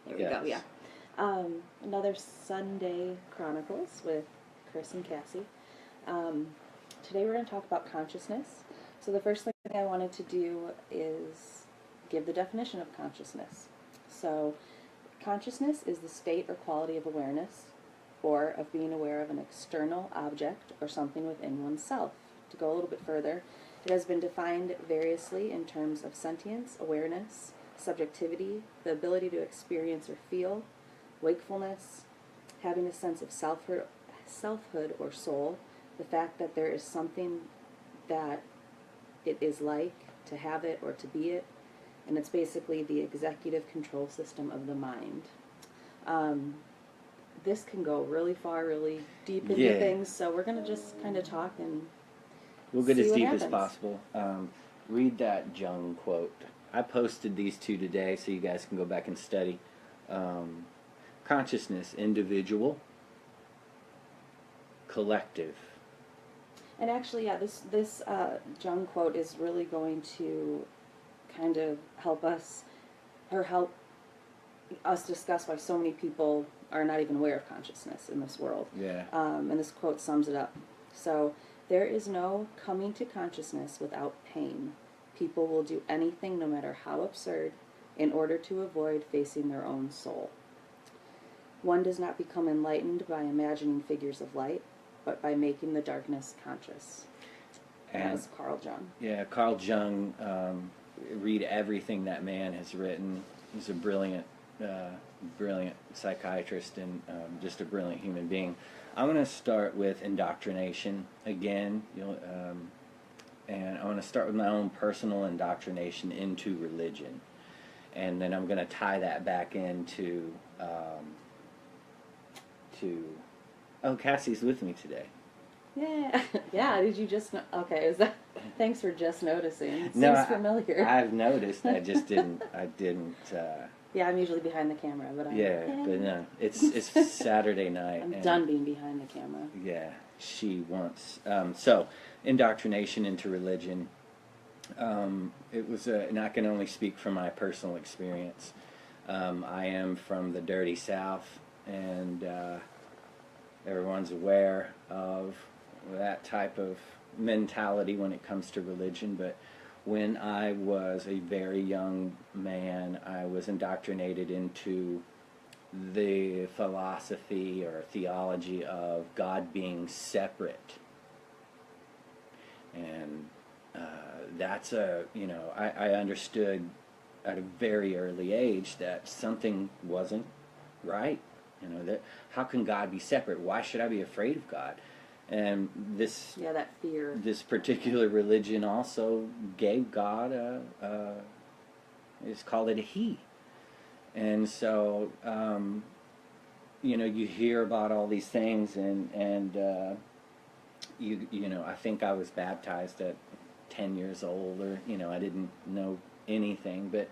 There we go, yeah. Another Sunday Chronicles with Chris and Cassie. Um, Today we're going to talk about consciousness. So the first thing I wanted to do is give the definition of consciousness. So consciousness is the state or quality of awareness, or of being aware of an external object or something within oneself. To go a little bit further, it has been defined variously in terms of sentience, awareness, subjectivity, the ability to experience or feel, wakefulness, having a sense of selfhood or soul, the fact that there is something that it is like, to have it or to be it, and it's basically the executive control system of the mind. This can go really far, really deep into things, so we're going to just kind of talk and we'll get see as what deep happens. as possible. Read that Jung quote. I posted these two today so you guys can go back and study. Consciousness, individual, collective. And actually, yeah, this Jung quote is really going to kind of help us discuss why so many people are not even aware of consciousness in this world. Yeah. And this quote sums it up. So, there is no coming to consciousness without pain. People will do anything, no matter how absurd, in order to avoid facing their own soul. One does not become enlightened by imagining figures of light, but by making the darkness conscious. And that was Carl Jung. Yeah, Carl Jung. Read everything that man has written. He's a brilliant psychiatrist and just a brilliant human being. I'm going to start with indoctrination again. And I want to start with my own personal indoctrination into religion, and then I'm going to tie that back into Oh, Cassie's with me today. Yeah, yeah. Did you just know? Okay, is that? Thanks for just noticing. It seems No, familiar. I've noticed. I just didn't. I didn't. Yeah, I'm usually behind the camera, but But no, it's Saturday night. I'm done being behind the camera. Yeah, she wants. So, indoctrination into religion. It was, and I can only speak from my personal experience. I am from the dirty South, and everyone's aware of that type of mentality when it comes to religion. But when I was a very young man, I was indoctrinated into the philosophy or theology of God being separate. And that's I understood at a very early age that something wasn't right. That how can God be separate? Why should I be afraid of God? And that fear. This particular religion also gave God it's called it a he. And so you hear about all these things, and I think I was baptized at 10 years old, or I didn't know anything, but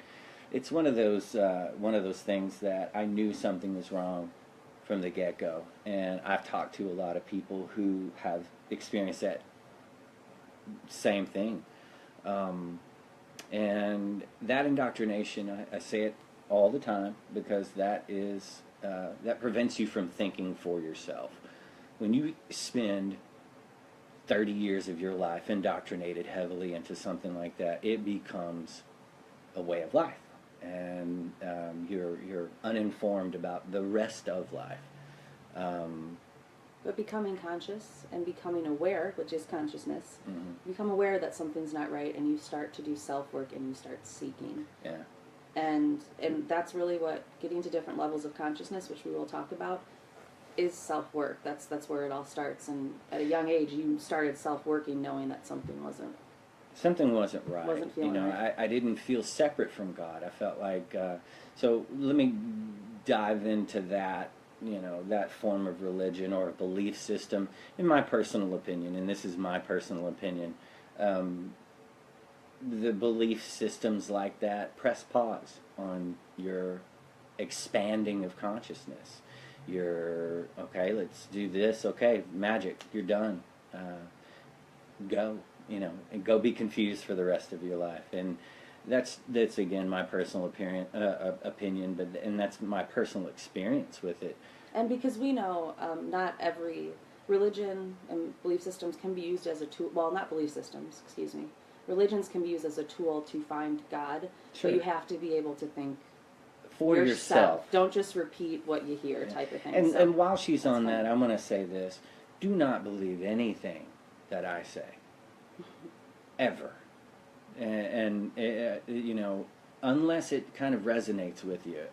it's one of those things that I knew something was wrong from the get-go. And I've talked to a lot of people who have experienced that same thing, and that indoctrination, I say it all the time, because that prevents you from thinking for yourself. When you spend 30 years of your life indoctrinated heavily into something like that, it becomes a way of life, and you're uninformed about the rest of life. But becoming conscious and becoming aware, which is consciousness, Mm-hmm. become aware that something's not right, and you start to do self-work, and you start seeking. Yeah. And that's really what getting to different levels of consciousness, which we will talk about, is self-work. That's where it all starts. And at a young age, you started self-working, knowing that something wasn't right. Wasn't feeling right. I didn't feel separate from God. I felt like so. Let me dive into that. That form of religion or belief system. In my personal opinion, and this is my personal opinion, the belief systems like that press pause on your expanding of consciousness. You're okay. Let's do this. Okay, magic. You're done. Go. And go be confused for the rest of your life. And That's again my personal opinion, but and that's my personal experience with it. And because we know not every religion and belief systems can be used as a tool. Well, not belief systems, excuse me. Religions can be used as a tool to find God, Sure. but you have to be able to think For yourself. Don't just repeat what you hear, type of thing. And while she's on that, I'm going to say this: do not believe anything that I say, ever, and you know, unless it kind of resonates with you.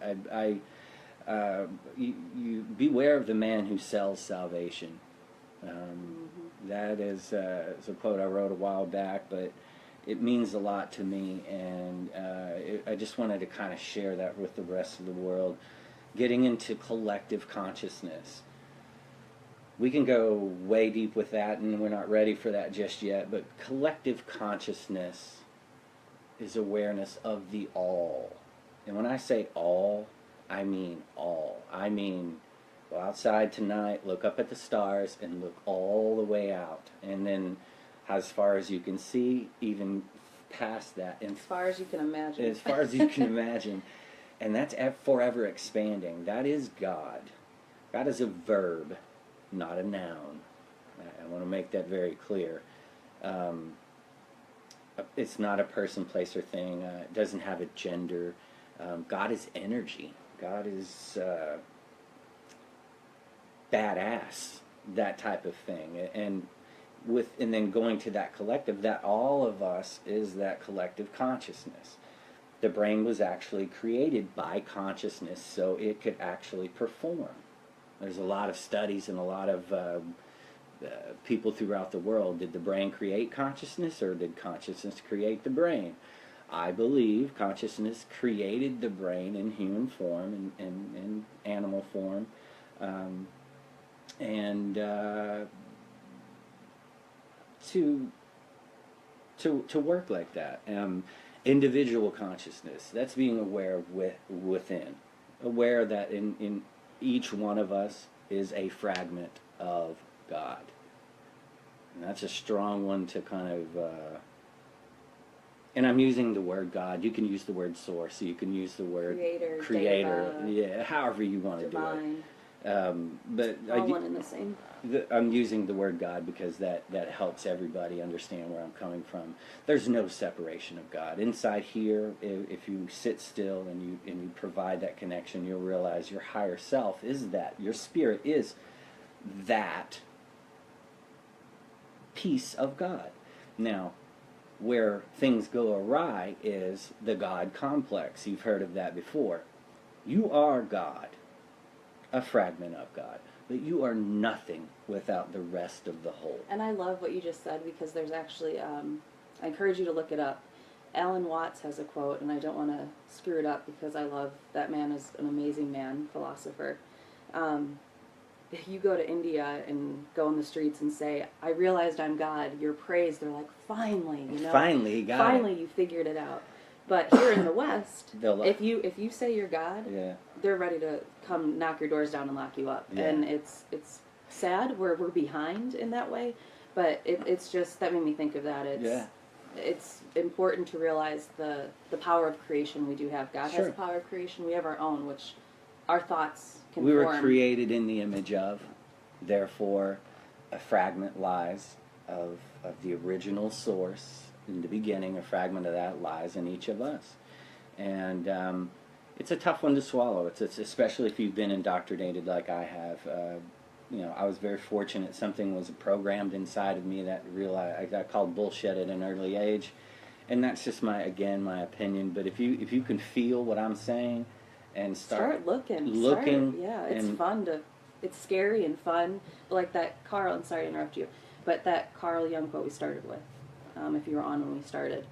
You beware of the man who sells salvation. That is a quote I wrote a while back, but it means a lot to me, and I just wanted to kind of share that with the rest of the world. Getting into collective consciousness. We can go way deep with that, and we're not ready for that just yet, but collective consciousness is awareness of the all. And when I say all, I mean all. I mean, go outside tonight, look up at the stars, and look all the way out. And then as far as you can see, even past that. And as far as you can imagine. As far as you can imagine. And that's forever expanding. That is God. God is a verb, not a noun. I want to make that very clear. It's not a person, place, or thing. It doesn't have a gender. God is energy. God is badass, that type of thing. And then going to that collective, that all of us is that collective consciousness. The brain was actually created by consciousness so it could actually perform. There's a lot of studies and a lot of people throughout the world. Did the brain create consciousness, or did consciousness create the brain? I believe consciousness created the brain in human form and in animal form, to work like that. Individual consciousness, that's being aware within, aware that in each one of us is a fragment of God. And that's a strong one to kind of, and I'm using the word God. You can use the word source, you can use the word creator, yeah, however you want to do it. But all one and the same. I'm using the word God because that helps everybody understand where I'm coming from. There's no separation of God. Inside here, if you sit still and you provide that connection, you'll realize your higher self is that. Your spirit is that piece of God. Now, where things go awry is the God complex. You've heard of that before. You are God, a fragment of God, but you are nothing without the rest of the whole. And I love what you just said, because there's actually, I encourage you to look it up. Alan Watts has a quote, and I don't want to screw it up because I love that man is an amazing man, philosopher. If you go to India and go in the streets and say, I realized I'm God, you're praised, they're like, finally, you know? Finally, he got Finally, it. You figured it out. But here in the West, if you say you're God, yeah, they're ready to come knock your doors down and lock you up. Yeah. And it's sad, we're behind in that way, but it's just, that made me think of that. It's important to realize the power of creation we do have. God has the power of creation, we have our own, which our thoughts can we were form. created in the image of, therefore a fragment lies of the original source. In the beginning, a fragment of that lies in each of us. And it's a tough one to swallow. It's especially if you've been indoctrinated like I have. You know, I was very fortunate. Something was programmed inside of me that I got called bullshit at an early age. And that's just my opinion. But if you can feel what I'm saying and start looking, yeah, it's fun it's scary and fun. Like that Carl, I'm sorry to interrupt you, but that Carl Jung quote we started with, if you were on when we started,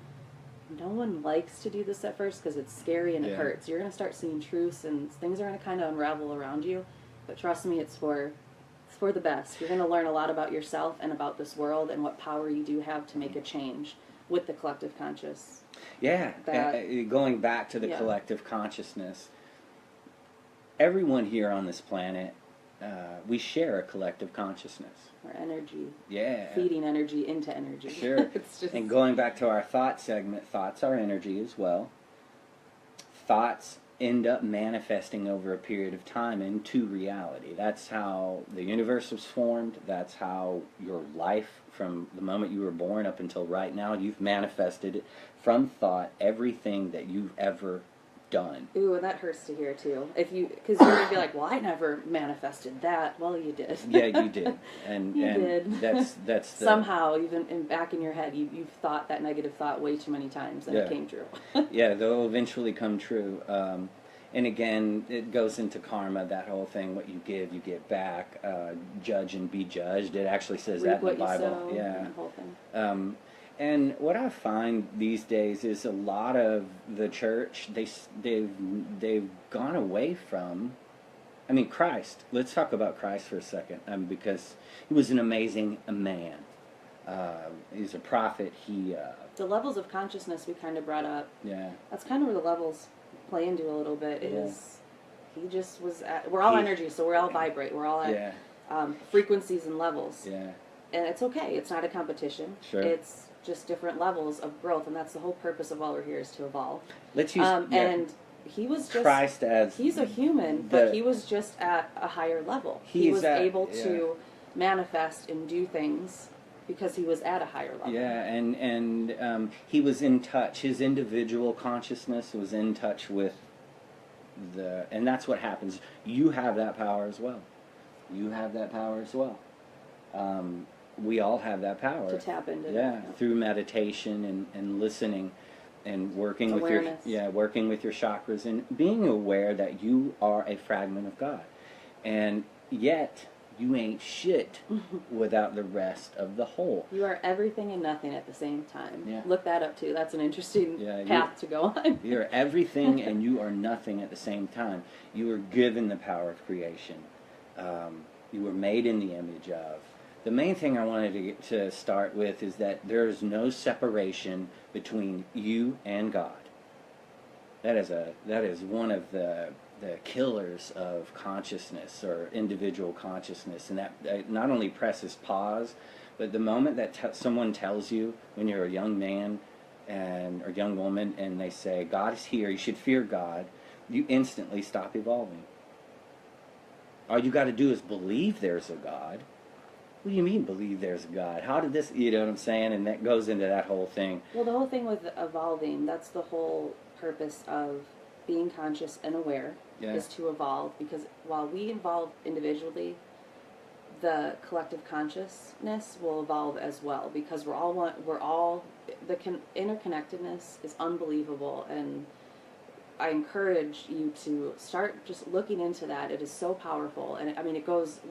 no one likes to do this at first because it's scary and it hurts. You're going to start seeing truths and things are going to kind of unravel around you, but trust me, it's for the best. You're going to learn a lot about yourself and about this world and what power you do have to make a change with the collective conscious. Yeah, going back to the collective consciousness, everyone here on this planet we share a collective consciousness. Or energy. Yeah. Feeding energy into energy. Sure. It's just... And going back to our thought segment, thoughts are energy as well. Thoughts end up manifesting over a period of time into reality. That's how the universe was formed. That's how your life, from the moment you were born up until right now, you've manifested it from thought, everything that you've ever done. Ooh, and that hurts to hear too. If you, because you're gonna be like, well, I never manifested that. Well, you did. Yeah, you did, and you and did. that's the, somehow, even back in your head, you've thought that negative thought way too many times, and it came true. Yeah, they'll eventually come true. And again, it goes into karma, that whole thing. What you give, you get back. Judge and be judged. It actually says Reap that in the what Bible. you sow, Yeah. the whole thing. And what I find these days is a lot of the church, they've gone away from, I mean, Christ. Let's talk about Christ for a second, because he was an amazing man. He's a prophet. The levels of consciousness we kind of brought up. Yeah. That's kind of where the levels play into a little bit. Is he just was at, we're all energy, so we're all vibrate. We're all at frequencies and levels. Yeah. And it's okay. It's not a competition. Sure. It's just different levels of growth, and that's the whole purpose of why we're here, is to evolve. Let's use and he was just Christ as he's a human, but he was just at a higher level. He was able to manifest and do things because he was at a higher level. Yeah, and he was in touch. His individual consciousness was in touch with and that's what happens. You have that power as well. You have that power as well. We all have that power to tap into. Yeah, through meditation and listening and working awareness. with working with your chakras and being aware that you are a fragment of God, and yet you ain't shit without the rest of the whole. You are everything and nothing at the same time. Yeah. Look that up too. That's an interesting path to go on. You're everything and you are nothing at the same time. You were given the power of creation. You were made in the image of. The main thing I wanted to start with is that there is no separation between you and God. That is one of the killers of consciousness or individual consciousness, and that not only presses pause, but the moment that someone tells you when you're a young man or young woman and they say God is here, you should fear God, you instantly stop evolving. All you got to do is believe there's a God. What do you mean, believe there's a God? How did this, you know what I'm saying? And that goes into that whole thing. Well, the whole thing with evolving, that's the whole purpose of being conscious and aware, is to evolve. Because while we evolve individually, the collective consciousness will evolve as well. Because we're all the interconnectedness is unbelievable, and I encourage you to start just looking into that. It is so powerful, and I mean,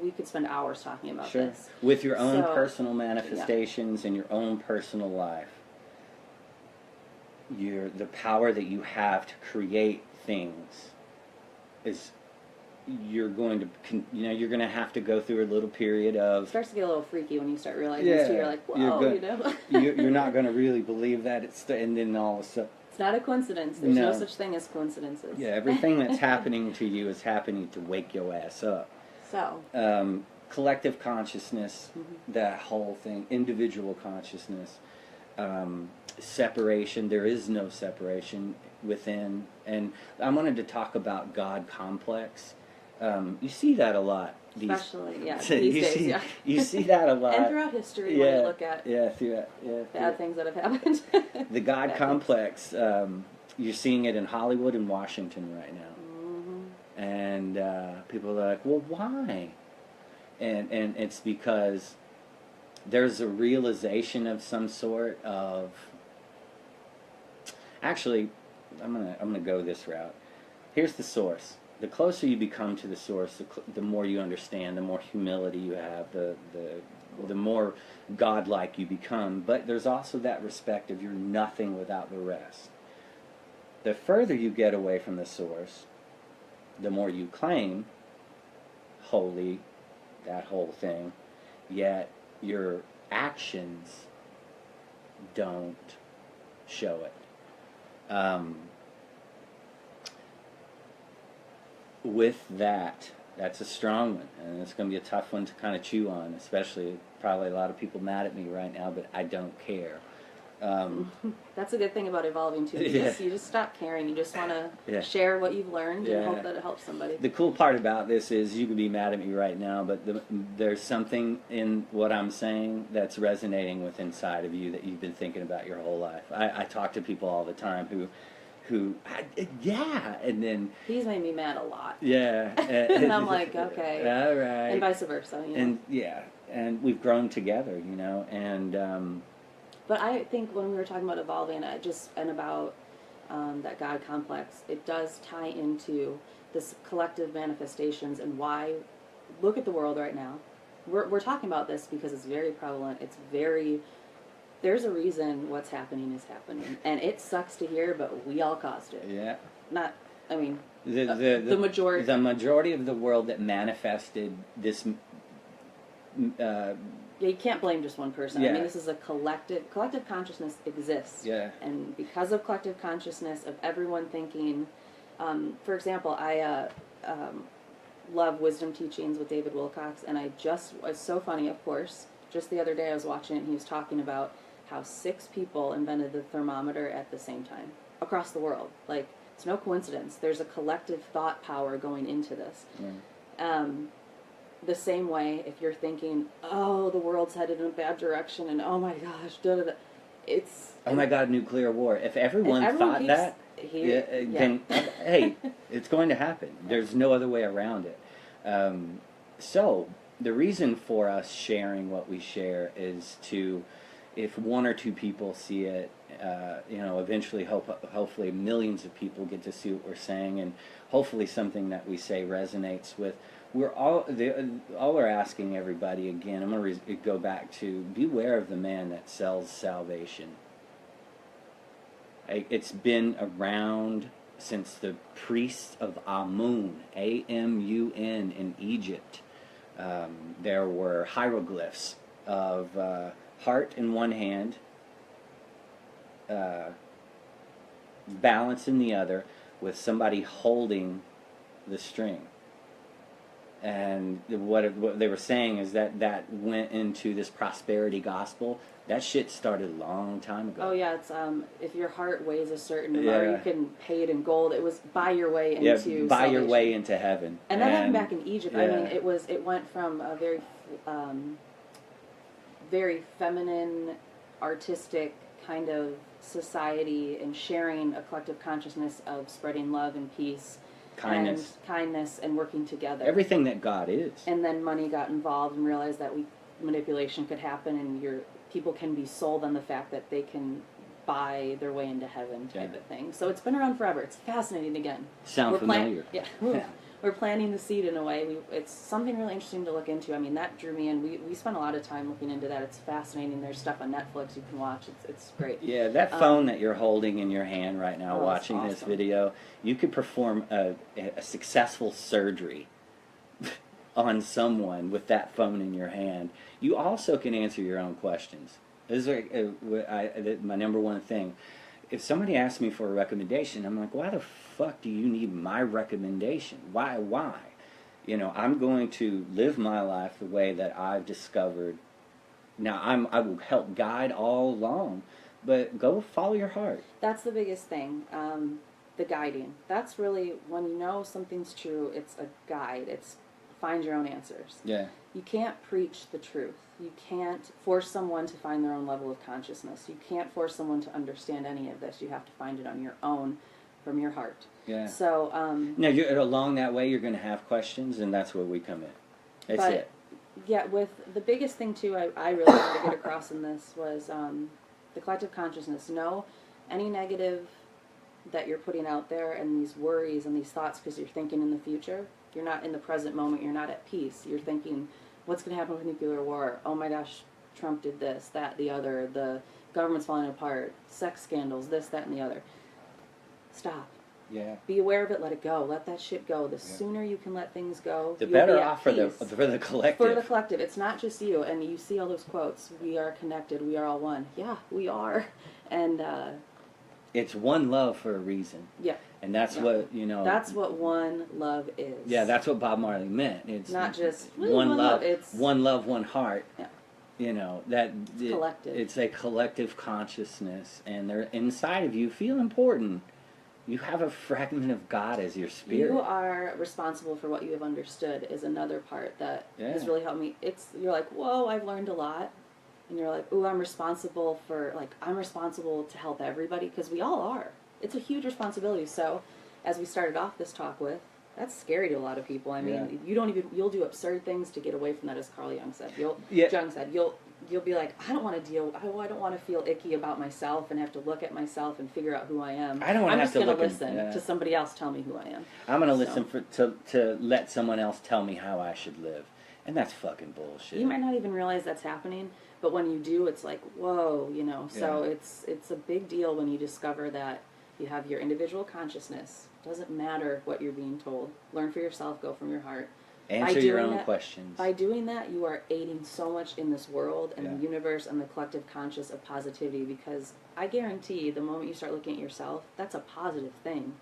we could spend hours talking about this. With your own personal manifestations and your own personal life. The power that you have to create things is, you're going to have to go through a little period of... It starts to get a little freaky when you start realizing this too. You're like, whoa, you're not going to really believe that, and then all of a sudden... It's not a coincidence. There's no such thing as coincidences. Yeah, everything that's happening to you is happening to wake your ass up. So... collective consciousness, that whole thing, individual consciousness, separation, there is no separation within. And I wanted to talk about God complex. You see that a lot. Especially, these days, You see that a lot. And throughout history, when you look at bad things that have happened. The God complex, you're seeing it in Hollywood and Washington right now. And people are like, well, why? And it's because there's a realization of some sort of... Actually, I'm gonna go this route. Here's the source. The closer you become to the source, the more you understand, the more humility you have, the more godlike you become. But there's also that respect of you're nothing without the rest. The further you get away from the source, the more you claim holy, that whole thing, yet your actions don't show it. With that, That's a strong one, and it's going to be a tough one to kind of chew on, especially probably a lot of people mad at me right now, but I don't care. That's a good thing about evolving too. You just stop caring. You just want to share what you've learned and hope that it helps somebody. The cool part about this is you can be mad at me right now, but there's something in what I'm saying that's resonating with inside of you that you've been thinking about your whole life. I talk to people all the time who and then he's made me mad a lot. Yeah, and I'm like, okay, all right, and vice versa. You know? And we've grown together, and. But I think when we were talking about evolving, and about that God complex, it does tie into this collective manifestations and why. Look at the world right now. We're talking about this because it's very prevalent. There's a reason what's happening is happening, and it sucks to hear, but we all caused it. Yeah. The majority of the world that manifested this. Yeah, you can't blame just one person. Yeah. I mean, this is a collective consciousness exists. Yeah. And because of collective consciousness of everyone thinking, for example, I love wisdom teachings with David Wilcox, and it's so funny, of course, just the other day I was watching it and he was talking about how 6 people invented the thermometer at the same time across the world. Like, it's no coincidence. There's a collective thought power going into this. The same way, if you're thinking, oh, the world's headed in a bad direction, and oh my gosh, it's... Oh my God, nuclear war. If everyone thought that, then, hey, it's going to happen. There's no other way around it. So, the reason for us sharing what we share is to, if 1 or 2 people see it, eventually, hopefully millions of people get to see what we're saying, and hopefully something that we say resonates with. All we're asking everybody, again, I'm going to go back to, beware of the man that sells salvation. It's been around since the priests of Amun, A-M-U-N, in Egypt. There were hieroglyphs of heart in one hand, balance in the other, with somebody holding the string. And what they were saying is that went into this prosperity gospel. That shit started a long time ago. Oh yeah, it's if your heart weighs a certain amount, you can pay it in gold. It was buy your way into salvation. Buy your way into heaven. And that happened back in Egypt. I mean, it went from a very very feminine, artistic kind of society and sharing a collective consciousness of spreading love and peace. Kindness and working together. Everything that God is. And then money got involved and realized that manipulation could happen, and people can be sold on the fact that they can buy their way into heaven type of thing. So it's been around forever. It's fascinating again. Sound familiar. We're planting the seed in a way. It's something really interesting to look into. I mean, that drew me in. We spent a lot of time looking into that. It's fascinating. There's stuff on Netflix you can watch. It's great. Yeah, that phone that you're holding in your hand right now watching this video, you could perform a successful surgery on someone with that phone in your hand. You also can answer your own questions. This is my number one thing. If somebody asks me for a recommendation, I'm like, why the fuck do you need my recommendation? Why? I'm going to live my life the way that I've discovered. Now, I will help guide all along, but go follow your heart. That's the biggest thing, the guiding. That's really, when you know something's true, it's a guide. It's find your own answers. Yeah. You can't preach the truth. You can't force someone to find their own level of consciousness. You can't force someone to understand any of this. You have to find it on your own, from your heart. Yeah. So, now, along that way, you're going to have questions, and that's where we come in. That's it. Yeah, with the biggest thing, too, I really wanted to get across in this was the collective consciousness. Know any negative that you're putting out there and these worries and these thoughts because you're thinking in the future. You're not in the present moment. You're not at peace. You're thinking, what's going to happen with nuclear war? Oh my gosh, Trump did this, that, the other. The government's falling apart. Sex scandals, this, that, and the other. Stop. Yeah. Be aware of it. Let it go. Let that shit go. The sooner you can let things go, the better off for the collective. For the collective. It's not just you. And you see all those quotes. We are connected. We are all one. Yeah, we are. And it's one love for a reason. Yeah. And that's what, you know. That's what one love is. Yeah, that's what Bob Marley meant. It's not just one love. It's one love, one heart. Yeah. You know, that it's collective. It's a collective consciousness, and they're inside of you feel important. You have a fragment of God as your spirit. You are responsible for what you have understood is another part that has really helped me. You're like, whoa, I've learned a lot. And you're like, ooh, I'm responsible to help everybody, because we all are. It's a huge responsibility. So, as we started off this talk with, that's scary to a lot of people. I mean, you'll do absurd things to get away from that, as Carl Jung said. You'll be like, I don't want to feel icky about myself and have to look at myself and figure out who I am. I'm just going to listen to somebody else tell me who I am. I'm going to listen to let someone else tell me how I should live. And that's fucking bullshit. You might not even realize that's happening, but when you do, it's like, whoa, you know. So it's a big deal when you discover that you have your individual consciousness. Doesn't matter what you're being told. Learn for yourself. Go from your heart. Answer your own questions. By doing that, you are aiding so much in this world and the universe and the collective conscious of positivity, because I guarantee the moment you start looking at yourself, that's a positive thing.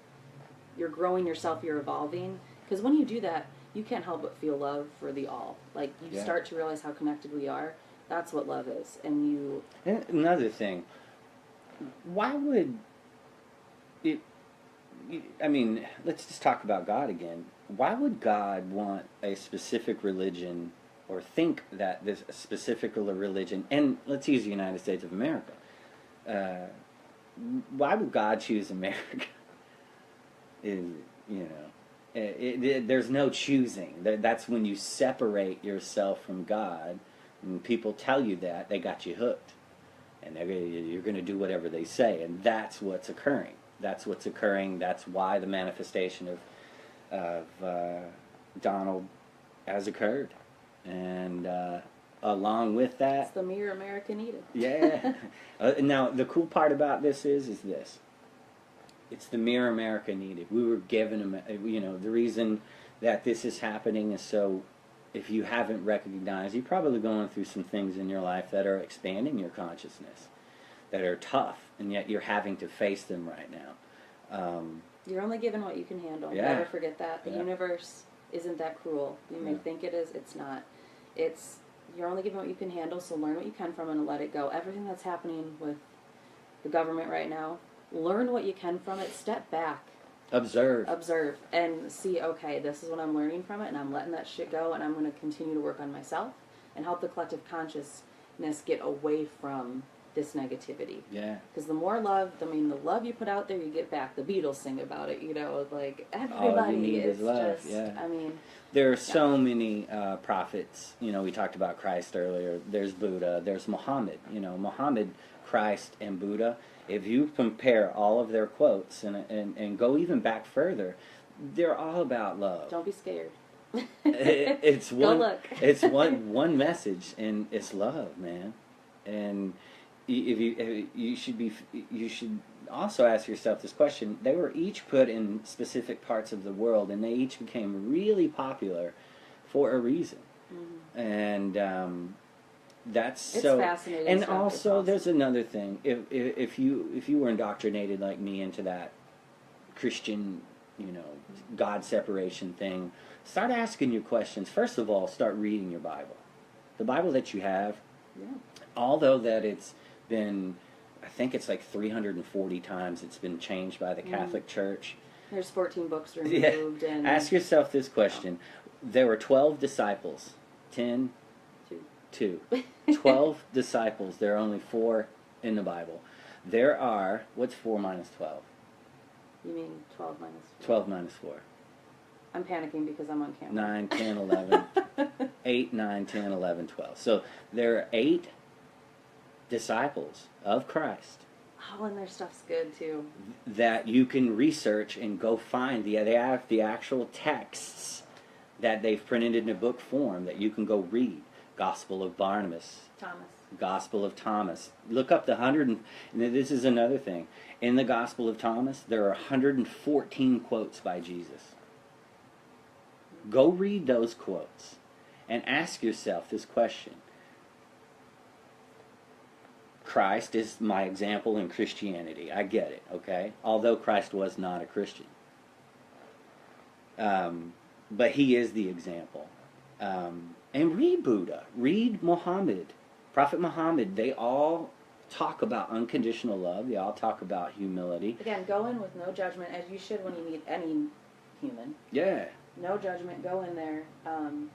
You're growing yourself, you're evolving. Because when you do that, you can't help but feel love for the all. Like, you start to realize how connected we are. That's what love is. And another thing, why would it... I mean, let's just talk about God again. Why would God want a specific religion, or think that this specific religion, and let's use the United States of America. Why would God choose America? There's no choosing. That's when you separate yourself from God, and people tell you that, they got you hooked. And you're going to do whatever they say, and that's what's occurring. That's what's occurring. That's why the manifestation of Donald has occurred. And along with that... It's the mere America needed. Yeah. Now, the cool part about this is this. It's the mere America needed. We were given, the reason that this is happening is so, if you haven't recognized, you're probably going through some things in your life that are expanding your consciousness, that are tough, and yet you're having to face them right now. You're only given what you can handle. Yeah. Never forget that. The universe isn't that cruel. You may think it is. It's not. You're only given what you can handle, so learn what you can from it and let it go. Everything that's happening with the government right now, learn what you can from it. Step back. Observe, and see, okay, this is what I'm learning from it, and I'm letting that shit go, and I'm going to continue to work on myself and help the collective consciousness get away from this negativity. Yeah. Because the more love, the love you put out there, you get back. The Beatles sing about it, like, everybody is love. Just, there are so many prophets. We talked about Christ earlier. There's Buddha, there's Muhammad. Muhammad, Christ, and Buddha, if you compare all of their quotes and go even back further, they're all about love. Don't be scared. It's one. Go look. It's one message, and it's love, man. And you should also ask yourself this question. They were each put in specific parts of the world, and they each became really popular for a reason. Mm-hmm. And it's fascinating. And stuff. Also, awesome. There's another thing. If you were indoctrinated like me into that Christian, God separation thing, start asking your questions. First of all, start reading your Bible. The Bible that you have, although that it's been, I think it's like 340 times it's been changed by the Catholic Church. There's 14 books removed. And ask yourself this question. There were 12 disciples. 2. 12 disciples. There are only 4 in the Bible. There are, what's 4 minus 12? You mean 12 minus 4? 12 minus 4. I'm panicking because I'm on camera. 9, 10, 11. 8, 9, 10, 11, 12. So there are 8 disciples of Christ. Oh, and their stuff's good too. That you can research and go find. They have the actual texts that they've printed in a book form that you can go read. Gospel of Barnabas. Gospel of Thomas. Look up the 100, and this is another thing. In the Gospel of Thomas, there are 114 quotes by Jesus. Go read those quotes and ask yourself this question. Christ is my example in Christianity. I get it, okay? Although Christ was not a Christian. But he is the example. And read Buddha, read Muhammad, Prophet Muhammad. They all talk about unconditional love. They all talk about humility. Again, go in with no judgment, as you should when you meet any human. Yeah. No judgment, go in there.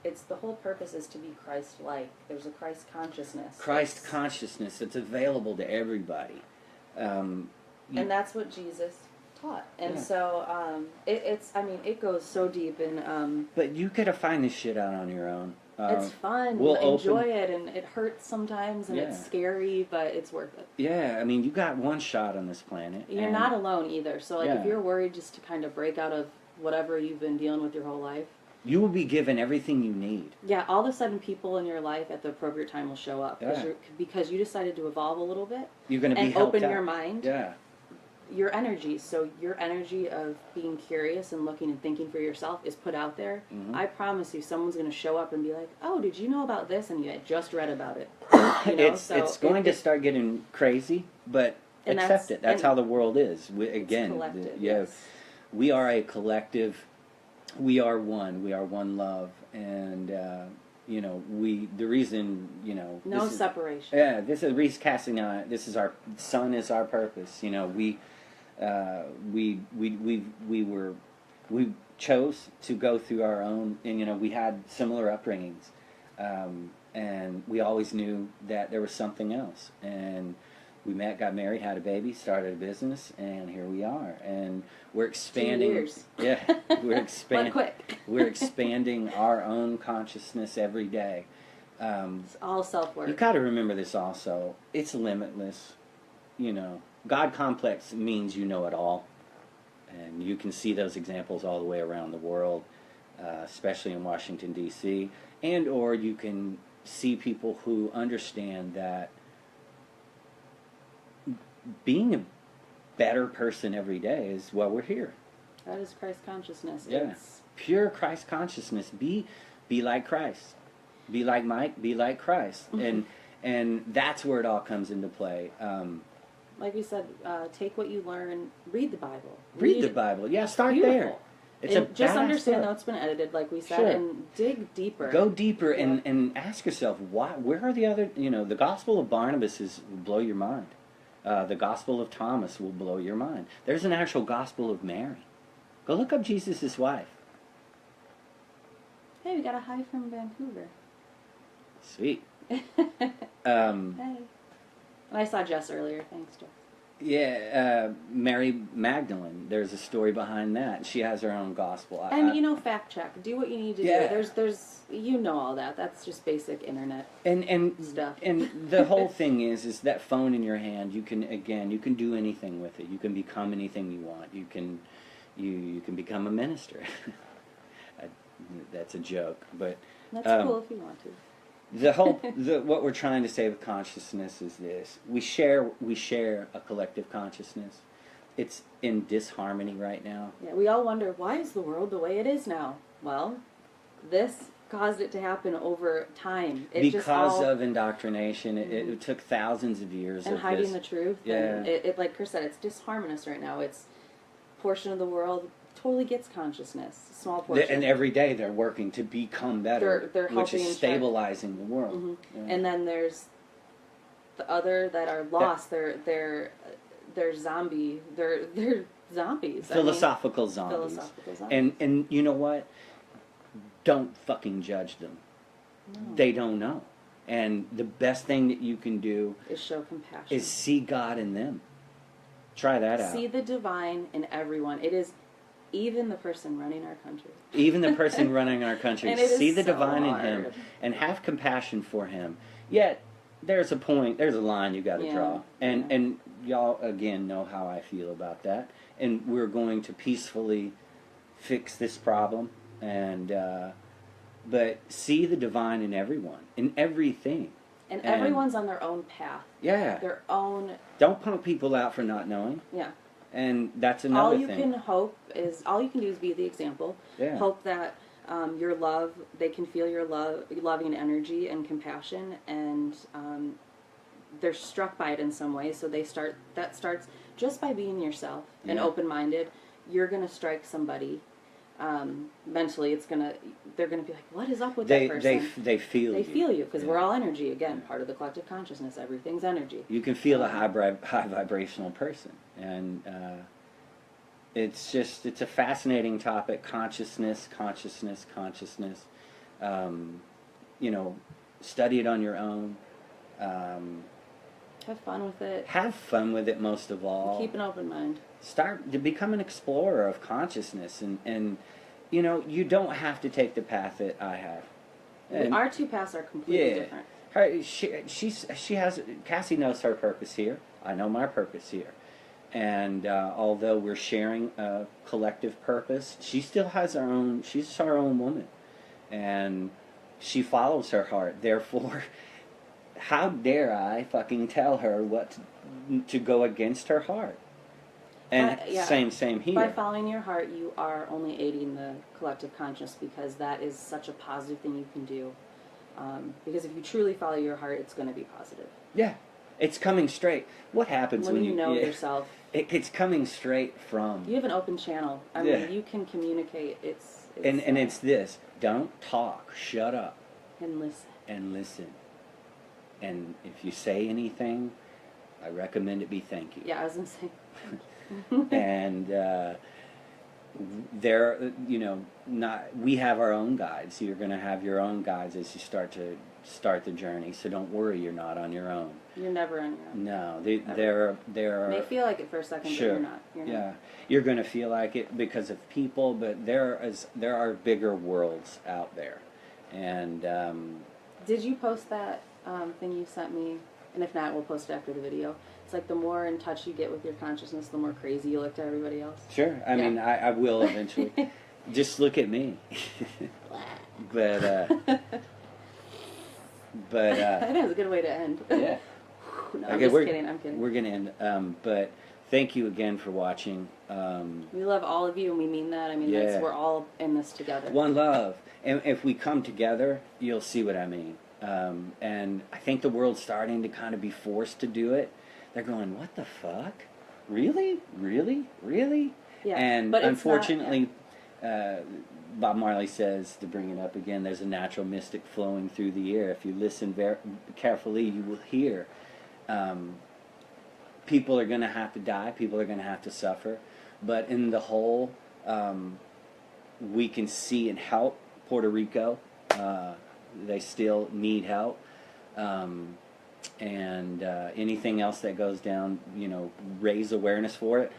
It's the whole purpose is to be Christ-like. There's a Christ consciousness. Christ consciousness that's available to everybody. And that's what Jesus taught. And so it goes so deep. And but you gotta find this shit out on your own. it's fun. We'll enjoy it, and it hurts sometimes, and it's scary, but it's worth it. Yeah, I mean, you got one shot on this planet. You're not alone either. So, if you're worried just to kind of break out of whatever you've been dealing with your whole life, you will be given everything you need. Yeah, all of a sudden people in your life at the appropriate time will show up because you decided to evolve a little bit. You're going to be and helped open out. Your mind. Yeah. Your energy, so your energy of being curious and looking and thinking for yourself is put out there. Mm-hmm. I promise you, someone's going to show up and be like, "Oh, did you know about this?" And you had just read about it. It's going to start getting crazy, but accept it. That's how the world is. Yes. We are a collective. We are one. We are one love, and the reason no separation. Yeah, this is recasting. This is our sun is our purpose. We chose to go through our own, and we had similar upbringings, and we always knew that there was something else, and we met, got married, had a baby, started a business, and here we are, and we're expanding. 2 years. Yeah, we're expanding. quick. We're expanding our own consciousness every day. It's all self-work. You got to remember this also. It's limitless. God complex means you know it all. And you can see those examples all the way around the world, especially in Washington, D.C. And or you can see people who understand that being a better person every day is why we're here. That is Christ consciousness. Yeah. It's pure Christ consciousness. Be like Christ. Be like Mike. Be like Christ. Mm-hmm. And that's where it all comes into play. Like we said, take what you learn. Read the Bible. Read the Bible. Yeah, start there. It's just understand though it's been edited, like we said, and dig deeper. Go deeper and ask yourself why. Where are the other? The Gospel of Barnabas will blow your mind. The Gospel of Thomas will blow your mind. There's an actual Gospel of Mary. Go look up Jesus' wife. Hey, we got a hi from Vancouver. Sweet. Hey. I saw Jess earlier. Thanks, Jess. Yeah, Mary Magdalene. There's a story behind that. She has her own gospel. And fact check. Do what you need to do. There's all that. That's just basic internet and stuff. And the whole thing is that phone in your hand. You can do anything with it. You can become anything you want. You can become a minister. That's a joke, but that's cool if you want to. What we're trying to say with consciousness is this: we share a collective consciousness. It's in disharmony right now. Yeah, we all wonder, why is the world the way it is now? Well, this caused it to happen over time. Because of indoctrination. Mm-hmm. It took thousands of years and of hiding the truth. Yeah. And it like Chris said, it's disharmonious right now. It's a portion of the world totally gets consciousness, a small portion. And every day they're working to become better, they're which is stabilizing the world. Mm-hmm. Yeah. And then there's the other that are lost. They're zombie. They're zombies. Philosophical zombies. And you know what? Don't fucking judge them. No. They don't know. And the best thing that you can do is show compassion. Is see God in them. Try that out. See the divine in everyone. It is even the person running our country. Even the person running our country. See the divine hard. in him and have compassion for him. Yet there's a line you got to draw. And y'all again know how I feel about that. And we're going to peacefully fix this problem. And but see the divine in everyone, in everything. And everyone's on their own path. Yeah. Their own. Don't punk people out for not knowing. Yeah. And that's another thing. All you can do is be the example. Yeah. Hope that your love, they can feel your loving energy and compassion, and they're struck by it in some way, so that starts just by being yourself and Yeah. open-minded. You're gonna strike somebody. Mentally, they're gonna be like, "What is up with that person?" They feel They you. feel you because Yeah. we're all energy. Again, part of the collective consciousness. Everything's energy. You can feel a high vibrational person, and it's a fascinating topic. Consciousness. You know, study it on your own. Have fun with it. Have fun with it, most of all. Keep an open mind. Start to become an explorer of consciousness, and you know, you don't have to take the path that I have. And Our two paths are completely different. Cassie knows her purpose here. I know my purpose here. And although we're sharing a collective purpose, she still has her own. She's her own woman, and she follows her heart. Therefore, how dare I fucking tell her what to go against her heart? And Yeah. same here. By following your heart, you are only aiding the collective conscious, because that is such a positive thing you can do. Because if you truly follow your heart, it's going to be positive. Yeah, it's coming straight. What happens when you know yourself? It's coming straight from. You have an open channel. I mean, you can communicate. And it's this: don't talk, shut up, and listen. and listen. And if you say anything, I recommend it be thank you. Yeah, I was gonna say. And we have our own guides. You're going to have your own guides as you start the journey. So don't worry, you're not on your own. You're never on your own. No, there are. May feel like it for a second, Sure. but you're not. You're yeah, not. you're going to feel like it because of people, but there are bigger worlds out there. And did you post that thing you sent me? And if not, we'll post it after the video. It's like the more in touch you get with your consciousness, the more crazy you look to everybody else. Sure. I mean, I will eventually. Just look at me. but that is a good way to end. Yeah. No, I'm just kidding. I'm kidding. We're gonna end. But thank you again for watching. We love all of you, and we mean that. I mean, we're all in this together. One love. And if we come together, you'll see what I mean. And I think the world's starting to kind of be forced to do it. They're going, what the fuck? Really? Yeah, and but unfortunately, Bob Marley says, to bring it up again, there's a natural mystic flowing through the air. If you listen very carefully, you will hear. People are going to have to die. People are going to have to suffer. But in the whole, we can see and help Puerto Rico. They still need help. And anything else that goes down, raise awareness for it.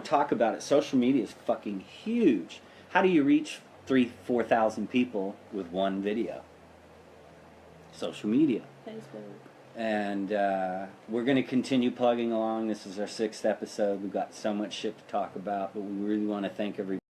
Talk about it. Social media is fucking huge. How do you reach 3,000-4,000 people with one video? Social media. Facebook. And we're going to continue plugging along. This is our 6th episode. We've got so much shit to talk about, but we really want to thank everybody.